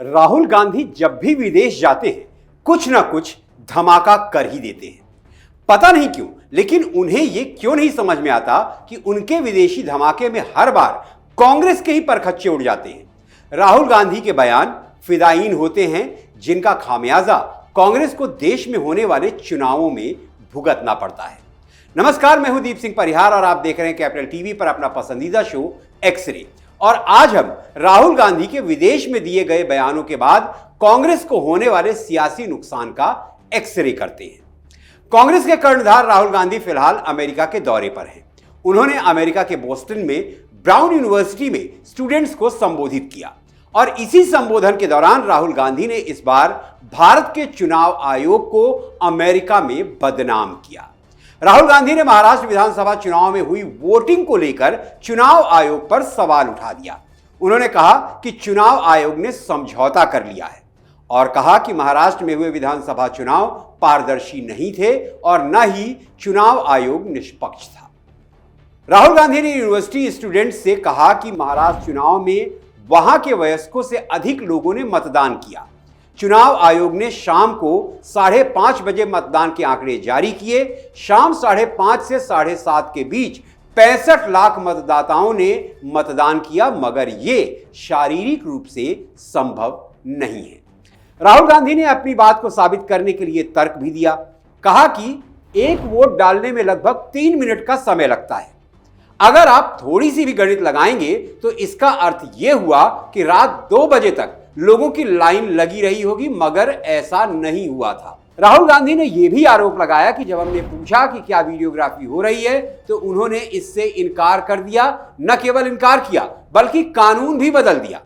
राहुल गांधी जब भी विदेश जाते हैं कुछ ना कुछ धमाका कर ही देते हैं। पता नहीं क्यों, लेकिन उन्हें यह क्यों नहीं समझ में आता कि उनके विदेशी धमाके में हर बार कांग्रेस के ही परखच्चे उड़ जाते हैं। राहुल गांधी के बयान फिदायीन होते हैं, जिनका खामियाजा कांग्रेस को देश में होने वाले चुनावों में भुगतना पड़ता है। नमस्कार, मैं हूं दीप सिंह परिहार और आप देख रहे हैं कैपिटल टीवी पर अपना पसंदीदा शो एक्स-रे। और आज हम राहुल गांधी के विदेश में दिए गए बयानों के बाद कांग्रेस को होने वाले सियासी नुकसान का एक्स-रे करते हैं। कांग्रेस के कर्णधार राहुल गांधी फिलहाल अमेरिका के दौरे पर हैं। उन्होंने अमेरिका के बोस्टन में ब्राउन यूनिवर्सिटी में स्टूडेंट्स को संबोधित किया और इसी संबोधन के दौरान राहुल गांधी ने इस बार भारत के चुनाव आयोग को अमेरिका में बदनाम किया। राहुल गांधी ने महाराष्ट्र विधानसभा चुनाव में हुई वोटिंग को लेकर चुनाव आयोग पर सवाल उठा दिया। उन्होंने कहा कि चुनाव आयोग ने समझौता कर लिया है और कहा कि महाराष्ट्र में हुए विधानसभा चुनाव पारदर्शी नहीं थे और न ही चुनाव आयोग निष्पक्ष था। राहुल गांधी ने यूनिवर्सिटी स्टूडेंट्स से कहा कि महाराष्ट्र चुनाव में वहां के वयस्कों से अधिक लोगों ने मतदान किया। चुनाव आयोग ने शाम को 5:30 बजे मतदान के आंकड़े जारी किए। शाम 5:30 से 7:30 के बीच 65 लाख मतदाताओं ने मतदान किया, मगर ये शारीरिक रूप से संभव नहीं है। राहुल गांधी ने अपनी बात को साबित करने के लिए तर्क भी दिया। कहा कि एक वोट डालने में लगभग 3 मिनट का समय लगता है। अगर आप थोड़ी सी भी गणित लगाएंगे तो इसका अर्थ यह हुआ कि रात 2 बजे तक लोगों की लाइन लगी रही होगी, मगर ऐसा नहीं हुआ था। राहुल गांधी ने यह भी आरोप लगाया कि जब हमने पूछा कि क्या वीडियोग्राफी हो रही है तो उन्होंने इससे इनकार कर दिया। न केवल इनकार किया बल्कि कानून भी बदल दिया।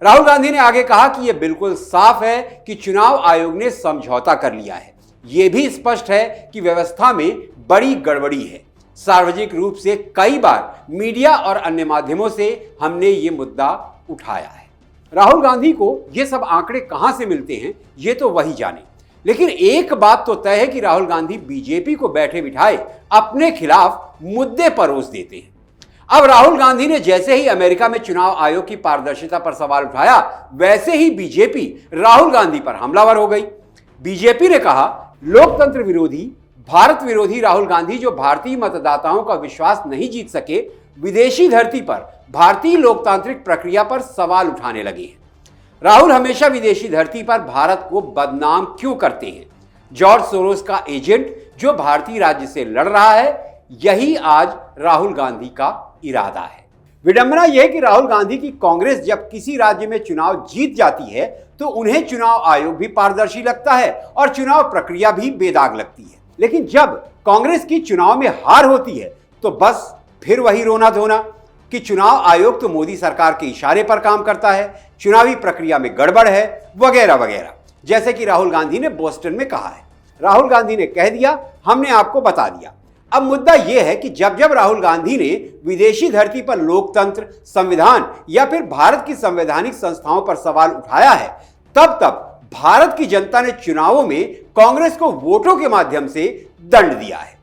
राहुल गांधी ने आगे कहा कि यह बिल्कुल साफ है कि चुनाव आयोग ने समझौता कर लिया है। यह भी स्पष्ट है कि व्यवस्था में बड़ी गड़बड़ी है। सार्वजनिक रूप से कई बार मीडिया और अन्य माध्यमों से हमने ये मुद्दा उठाया है। राहुल गांधी को ये सब आंकड़े कहां से मिलते हैं ये तो वही जाने, लेकिन एक बात तो तय है कि राहुल गांधी बीजेपी को बैठे बिठाए अपने खिलाफ मुद्दे परोस देते हैं। अब राहुल गांधी ने जैसे ही अमेरिका में चुनाव आयोग की पारदर्शिता पर सवाल उठाया, वैसे ही बीजेपी राहुल गांधी पर हमलावर हो गई। बीजेपी ने कहा, लोकतंत्र विरोधी, भारत विरोधी राहुल गांधी जो भारतीय मतदाताओं का विश्वास नहीं जीत सके, विदेशी धरती पर भारतीय लोकतांत्रिक प्रक्रिया पर सवाल उठाने लगे हैं। राहुल हमेशा विदेशी धरती पर भारत को बदनाम क्यों करते हैं? जॉर्ज सोरोस का एजेंट जो भारतीय राज्य से लड़ रहा है, यही आज राहुल गांधी का इरादा है। विडंबना यह है कि राहुल गांधी की कांग्रेस जब किसी राज्य में चुनाव जीत जाती है तो उन्हें चुनाव आयोग भी पारदर्शी लगता है और चुनाव प्रक्रिया भी बेदाग लगती है, लेकिन जब कांग्रेस की चुनाव में हार होती है तो बस फिर वही रोना धोना कि चुनाव आयोग तो मोदी सरकार के इशारे पर काम करता है, चुनावी प्रक्रिया में गड़बड़ है, वगैरह वगैरह, जैसे कि राहुल गांधी ने बोस्टन में कहा है। राहुल गांधी ने कह दिया, हमने आपको बता दिया। अब मुद्दा यह है कि जब जब राहुल गांधी ने विदेशी धरती पर लोकतंत्र, संविधान या फिर भारत की संवैधानिक संस्थाओं पर सवाल उठाया है, तब तब भारत की जनता ने चुनावों में कांग्रेस को वोटों के माध्यम से दंड दिया है।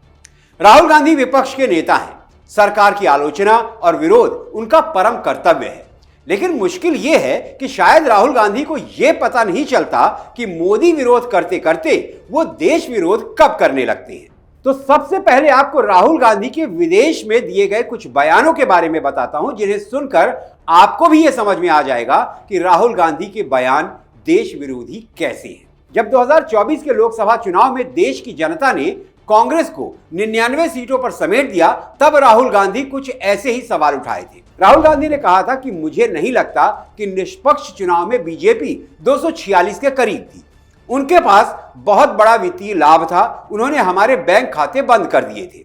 राहुल गांधी विपक्ष के नेता हैं। सरकार की आलोचना और विरोध उनका परम कर्तव्य है, लेकिन मुश्किल यह है कि शायद राहुल गांधी को यह पता नहीं चलता कि मोदी विरोध करते करते वो देश विरोध कब करने लगते हैं। तो सबसे पहले आपको राहुल गांधी के विदेश में दिए गए कुछ बयानों के बारे में बताता हूं, जिन्हें सुनकर आपको भी यह समझ में आ जाएगा कि राहुल गांधी के बयान देश विरोधी कैसे हैं। जब 2024 के लोकसभा चुनाव में देश की जनता ने कांग्रेस को 99 सीटों पर समेट दिया, तब राहुल गांधी कुछ ऐसे ही सवाल उठाए थे। राहुल गांधी ने कहा था कि मुझे नहीं लगता कि निष्पक्ष चुनाव में बीजेपी 246 के करीब थी। उनके पास बहुत बड़ा वित्तीय लाभ था, उन्होंने हमारे बैंक खाते बंद कर दिए थे।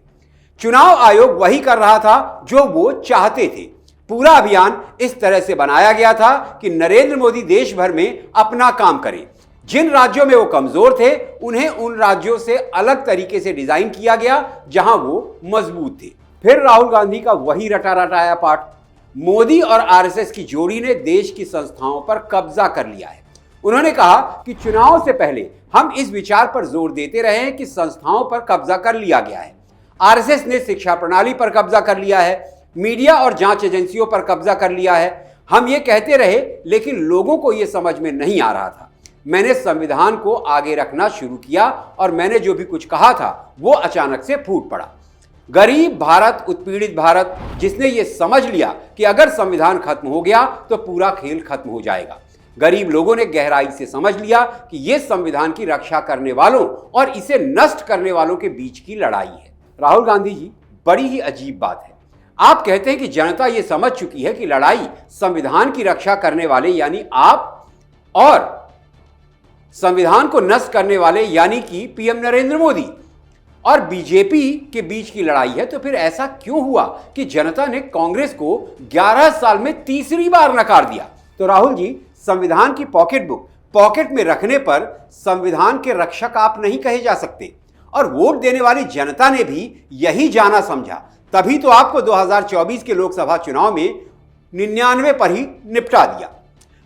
चुनाव आयोग वही कर रहा था जो वो चाहते थे। पूरा अभियान इस तरह से बनाया गया था कि नरेंद्र मोदी देश भर में अपना काम करें। जिन राज्यों में वो कमजोर थे उन्हें उन राज्यों से अलग तरीके से डिजाइन किया गया जहां वो मजबूत थे। फिर राहुल गांधी का वही रटा रटाया पाठ। मोदी और आरएसएस की जोड़ी ने देश की संस्थाओं पर कब्जा कर लिया है। उन्होंने कहा कि चुनाव से पहले हम इस विचार पर जोर देते रहे हैं कि संस्थाओं पर कब्जा कर लिया गया है। आरएसएस ने शिक्षा प्रणाली पर कब्जा कर लिया है, मीडिया और जांच एजेंसियों पर कब्जा कर लिया है। हम ये कहते रहे लेकिन लोगों को ये समझ में नहीं आ रहा था। मैंने संविधान को आगे रखना शुरू किया और मैंने जो भी कुछ कहा था वो अचानक से फूट पड़ा। गरीब भारत, उत्पीड़ित भारत, जिसने ये समझ लिया कि अगर संविधान खत्म हो गया तो पूरा खेल खत्म हो जाएगा। गरीब लोगों ने गहराई से समझ लिया कि यह संविधान की रक्षा करने वालों और इसे नष्ट करने वालों के बीच की लड़ाई है। राहुल गांधी जी, बड़ी ही अजीब बात है। आप कहते हैं कि जनता यह समझ चुकी है कि लड़ाई संविधान की रक्षा करने वाले यानी आप और संविधान को नष्ट करने वाले यानी कि पीएम नरेंद्र मोदी और बीजेपी के बीच की लड़ाई है। तो फिर ऐसा क्यों हुआ कि जनता ने कांग्रेस को 11 साल में तीसरी बार नकार दिया? तो राहुल जी, संविधान की पॉकेट बुक पॉकेट में रखने पर संविधान के रक्षक आप नहीं कहे जा सकते। और वोट देने वाली जनता ने भी यही जाना समझा, तभी तो आपको 2024 के लोकसभा चुनाव में 99 पर ही निपटा दिया।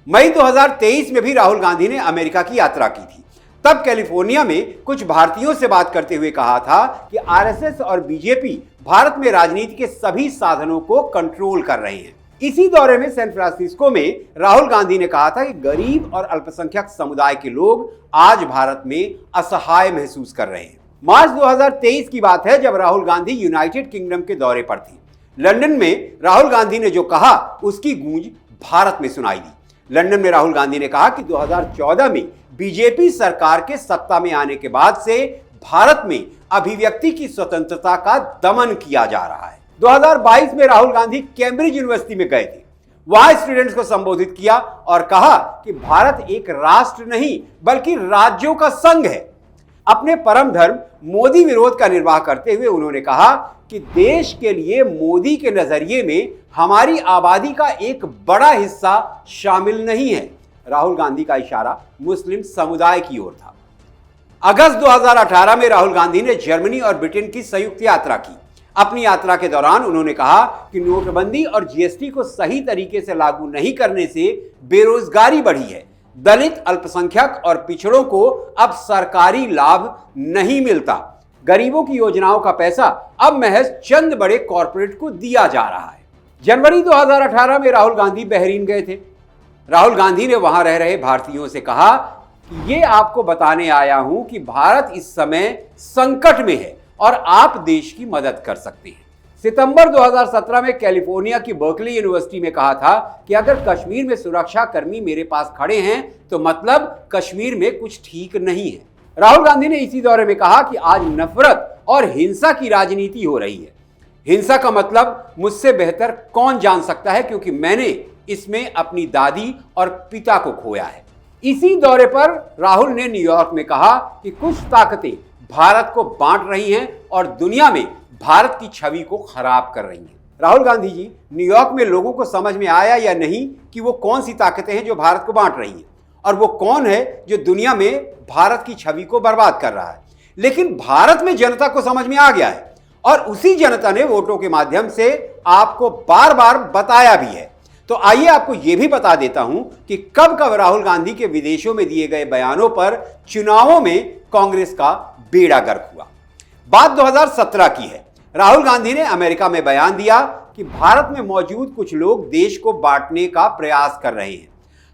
मई 2023 में भी राहुल गांधी ने अमेरिका की यात्रा की थी। तब कैलिफोर्निया में कुछ भारतीयों से बात करते हुए कहा था कि आरएसएस और बीजेपी भारत में राजनीति के सभी साधनों को कंट्रोल कर रहे हैं। इसी दौरे में सैन फ्रांसिस्को में राहुल गांधी ने कहा था कि गरीब और अल्पसंख्यक समुदाय के लोग आज भारत में असहाय महसूस कर रहे हैं। मार्च 2023 की बात है, जब राहुल गांधी यूनाइटेड किंगडम के दौरे पर थे। लंदन में राहुल गांधी ने जो कहा उसकी गूंज भारत में सुनाई दी। लंदन में राहुल गांधी ने कहा कि 2014 में बीजेपी सरकार के सत्ता में आने के बाद से भारत में अभिव्यक्ति की स्वतंत्रता का दमन किया जा रहा है। 2022 में राहुल गांधी कैम्ब्रिज यूनिवर्सिटी में गए थे। वहां स्टूडेंट्स को संबोधित किया और कहा कि भारत एक राष्ट्र नहीं बल्कि राज्यों का संघ है। अपने परम धर्म मोदी विरोध का निर्वाह करते हुए उन्होंने कहा कि देश के लिए मोदी के नजरिए में हमारी आबादी का एक बड़ा हिस्सा शामिल नहीं है। राहुल गांधी का इशारा मुस्लिम समुदाय की ओर था। अगस्त 2018 में राहुल गांधी ने जर्मनी और ब्रिटेन की संयुक्त यात्रा की। अपनी यात्रा के दौरान उन्होंने कहा कि नोटबंदी और जीएसटी को सही तरीके से लागू नहीं करने से बेरोजगारी बढ़ी है। दलित, अल्पसंख्यक और पिछड़ों को अब सरकारी लाभ नहीं मिलता। गरीबों की योजनाओं का पैसा अब महज चंद बड़े कॉरपोरेट को दिया जा रहा है। जनवरी 2018 में राहुल गांधी बहरीन गए थे। राहुल गांधी ने वहां रह रहे भारतीयों से कहा कि ये आपको बताने आया हूं कि भारत इस समय संकट में है और आप देश की मदद कर सकते हैं। सितंबर 2017 में कैलिफोर्निया की बर्कली यूनिवर्सिटी में कहा था कि अगर कश्मीर में सुरक्षा कर्मी मेरे पास खड़े हैं तो मतलब कश्मीर में कुछ ठीक नहीं है। राहुल गांधी ने इसी दौरे में कहा कि आज नफरत और हिंसा की राजनीति हो रही है। हिंसा का मतलब मुझसे बेहतर कौन जान सकता है, क्योंकि मैंने इसमें अपनी दादी और पिता को खोया है। इसी दौरे पर राहुल ने न्यूयॉर्क में कहा कि कुछ ताकतें भारत को बांट रही हैं और दुनिया में भारत की छवि को खराब कर रही हैं। राहुल गांधी जी, न्यूयॉर्क में लोगों को समझ में आया या नहीं कि वो कौन सी ताकतें हैं जो भारत को बांट रही हैं और वो कौन है जो दुनिया में भारत की छवि को बर्बाद कर रहा है। लेकिन भारत में जनता को समझ में आ गया है और उसी जनता ने वोटों के माध्यम से आपको बार बार बताया भी है। तो आइए आपको यह भी बता देता हूं कि कब कब राहुल गांधी के विदेशों में दिए गए बयानों पर चुनावों में कांग्रेस का बेड़ा गर्क हुआ। बात 2017 की है। राहुल गांधी ने अमेरिका में बयान दिया कि भारत में मौजूद कुछ लोग देश को बांटने का प्रयास कर रहे हैं।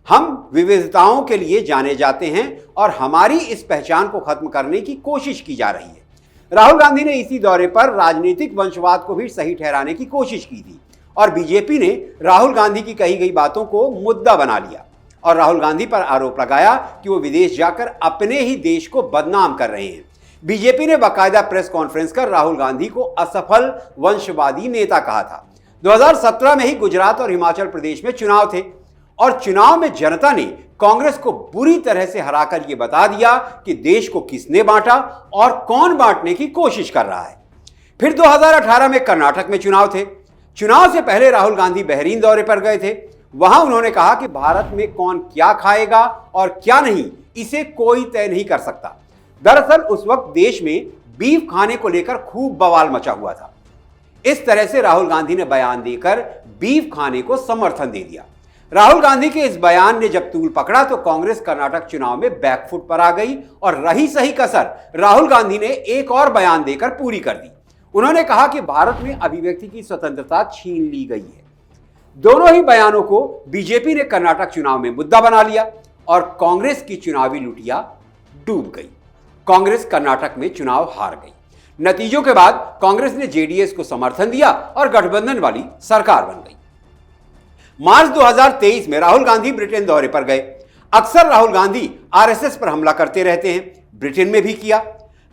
हम विविधताओं के लिए जाने जाते हैं और हमारी इस पहचान को खत्म करने की कोशिश की जा रही है। राहुल गांधी ने इसी दौरे पर राजनीतिक वंशवाद को भी सही ठहराने की कोशिश की थी और बीजेपी ने राहुल गांधी की कही गई बातों को मुद्दा बना लिया और राहुल गांधी पर आरोप लगाया कि वो विदेश जाकर अपने ही देश को बदनाम कर रहे हैं। बीजेपी ने बाकायदा प्रेस कॉन्फ्रेंस कर राहुल गांधी को असफल वंशवादी नेता कहा था। 2017 में ही गुजरात और हिमाचल प्रदेश में चुनाव थे और चुनाव में जनता ने कांग्रेस को बुरी तरह से हराकर यह बता दिया कि देश को किसने बांटा और कौन बांटने की कोशिश कर रहा है। फिर 2018 में कर्नाटक में चुनाव थे। चुनाव से पहले राहुल गांधी बहरीन दौरे पर गए थे। वहां उन्होंने कहा कि भारत में कौन क्या खाएगा और क्या नहीं, इसे कोई तय नहीं कर सकता। दरअसल उस वक्त देश में बीफ खाने को लेकर खूब बवाल मचा हुआ था। इस तरह से राहुल गांधी ने बयान देकर बीफ खाने को समर्थन दे दिया। राहुल गांधी के इस बयान ने जब तूल पकड़ा तो कांग्रेस कर्नाटक चुनाव में बैकफुट पर आ गई और रही सही कसर राहुल गांधी ने एक और बयान देकर पूरी कर दी। उन्होंने कहा कि भारत में अभिव्यक्ति की स्वतंत्रता छीन ली गई है। दोनों ही बयानों को बीजेपी ने कर्नाटक चुनाव में मुद्दा बना लिया और कांग्रेस की चुनावी लुटिया डूब गई। कांग्रेस कर्नाटक में चुनाव हार गई। नतीजों के बाद कांग्रेस ने जेडीएस को समर्थन दिया और गठबंधन वाली सरकार बन गई। मार्च 2023 में राहुल गांधी ब्रिटेन दौरे पर गए। अक्सर राहुल गांधी आरएसएस पर हमला करते रहते हैं, ब्रिटेन में भी किया।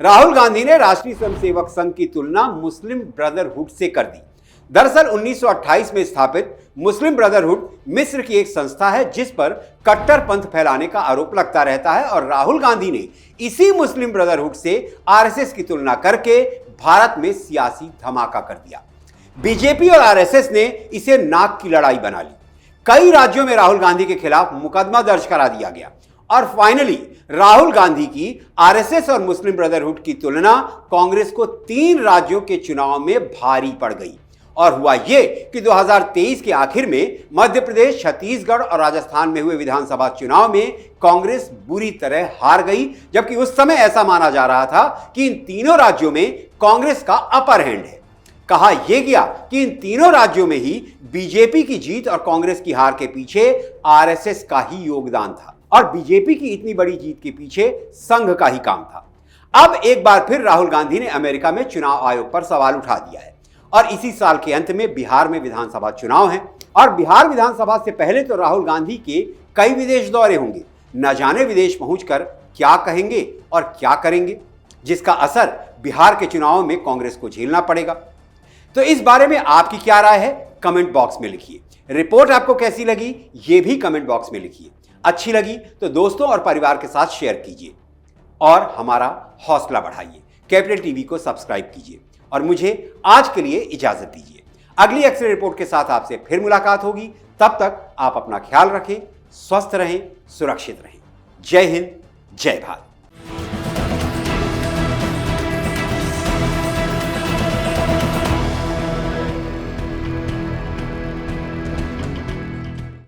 राहुल गांधी ने राष्ट्रीय स्वयंसेवक संघ की तुलना मुस्लिम ब्रदरहुड से कर दी। दरअसल 1928 में स्थापित मुस्लिम ब्रदरहुड मिस्र की एक संस्था है जिस पर कट्टरपंथ फैलाने का आरोप लगता रहता है और राहुल गांधी ने इसी मुस्लिम ब्रदरहुड से आरएसएस की तुलना करके भारत में सियासी धमाका कर दिया। बीजेपी और आरएसएस ने इसे नाक की लड़ाई बना ली। कई राज्यों में राहुल गांधी के खिलाफ मुकदमा दर्ज करा दिया गया और फाइनली राहुल गांधी की आरएसएस और मुस्लिम ब्रदरहुड की तुलना कांग्रेस को 3 राज्यों के चुनाव में भारी पड़ गई। और हुआ यह कि 2023 के आखिर में मध्य प्रदेश, छत्तीसगढ़ और राजस्थान में हुए विधानसभा चुनाव में कांग्रेस बुरी तरह हार गई, जबकि उस समय ऐसा माना जा रहा था कि इन तीनों राज्यों में कांग्रेस का अपर हैंड है। कहा यह गया कि इन तीनों राज्यों में ही बीजेपी की जीत और कांग्रेस की हार के पीछे आरएसएस का ही योगदान था और बीजेपी की इतनी बड़ी जीत के पीछे संघ का ही काम था। अब एक बार फिर राहुल गांधी ने अमेरिका में चुनाव आयोग पर सवाल उठा दिया है और इसी साल के अंत में बिहार में विधानसभा चुनाव हैं और बिहार विधानसभा से पहले तो राहुल गांधी के कई विदेश दौरे होंगे। न जाने विदेश पहुंचकर क्या कहेंगे और क्या करेंगे, जिसका असर बिहार के चुनावों में कांग्रेस को झेलना पड़ेगा। तो इस बारे में आपकी क्या राय है, कमेंट बॉक्स में लिखिए। रिपोर्ट आपको कैसी लगी ये भी कमेंट बॉक्स में लिखिए। अच्छी लगी तो दोस्तों और परिवार के साथ शेयर कीजिए और हमारा हौसला बढ़ाइए। कैपिटल टीवी को सब्सक्राइब कीजिए और मुझे आज के लिए इजाजत दीजिए। अगली एक्सरे रिपोर्ट के साथ आपसे फिर मुलाकात होगी। तब तक आप अपना ख्याल रखें, स्वस्थ रहें, सुरक्षित रहें। जय हिंद, जय भारत।